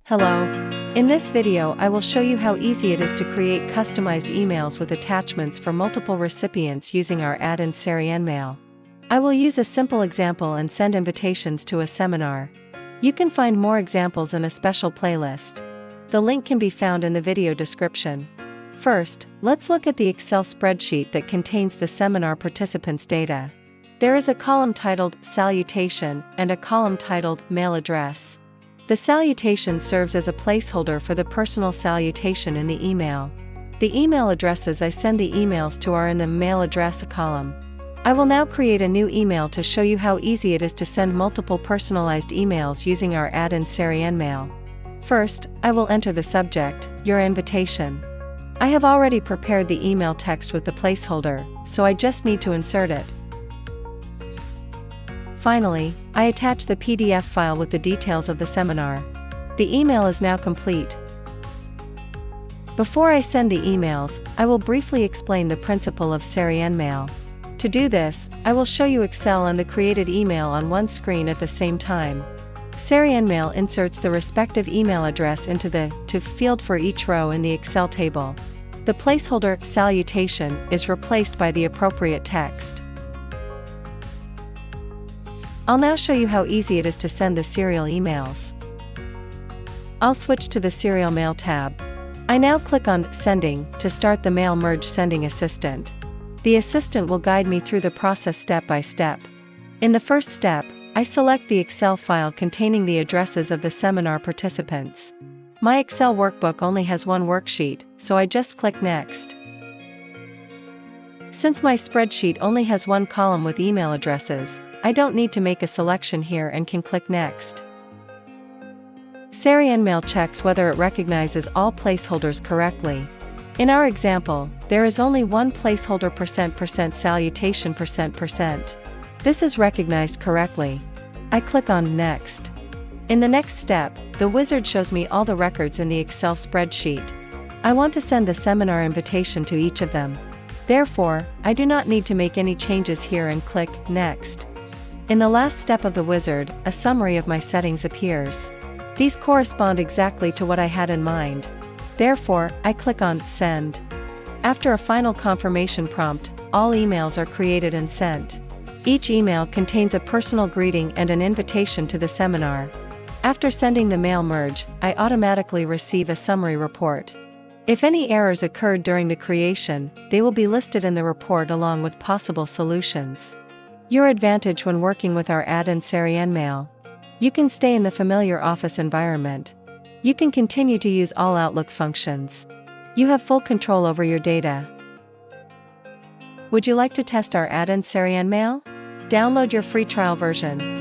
Hello. In this video I will show you how easy it is to create customized emails with attachments for multiple recipients using our add-in Serienmail. I will use a simple example and send invitations to a seminar. You can find more examples in a special playlist. The link can be found in the video description. First, let's look at the Excel spreadsheet that contains the seminar participants' data. There is a column titled Salutation and a column titled Mail Address. The salutation serves as a placeholder for the personal salutation in the email. The email addresses I send the emails to are in the mail address column. I will now create a new email to show you how easy it is to send multiple personalized emails using our add-in Serienmail. First, I will enter the subject, Your Invitation. I have already prepared the email text with the placeholder, so I just need to insert it. Finally, I attach the PDF file with the details of the seminar. The email is now complete. Before I send the emails, I will briefly explain the principle of Serienmail. To do this, I will show you Excel and the created email on one screen at the same time. Serienmail inserts the respective email address into the To field for each row in the Excel table. The placeholder Salutation is replaced by the appropriate text. I'll now show you how easy it is to send the serial emails. I'll switch to the Serial Mail tab. I now click on Sending to start the Mail Merge Sending Assistant. The assistant will guide me through the process step by step. In the first step, I select the Excel file containing the addresses of the seminar participants. My Excel workbook only has one worksheet, so I just click Next. Since my spreadsheet only has one column with email addresses, I don't need to make a selection here and can click Next. Serienmail checks whether it recognizes all placeholders correctly. In our example, there is only one placeholder %% salutation %%. This is recognized correctly. I click on Next. In the next step, the wizard shows me all the records in the Excel spreadsheet. I want to send the seminar invitation to each of them. Therefore, I do not need to make any changes here and click Next. In the last step of the wizard, a summary of my settings appears. These correspond exactly to what I had in mind. Therefore, I click on Send. After a final confirmation prompt, all emails are created and sent. Each email contains a personal greeting and an invitation to the seminar. After sending the mail merge, I automatically receive a summary report. If any errors occurred during the creation, they will be listed in the report along with possible solutions. Your advantage when working with our add-in Serienmail. You can stay in the familiar office environment. You can continue to use all Outlook functions. You have full control over your data. Would you like to test our add-in Serienmail? Download your free trial version.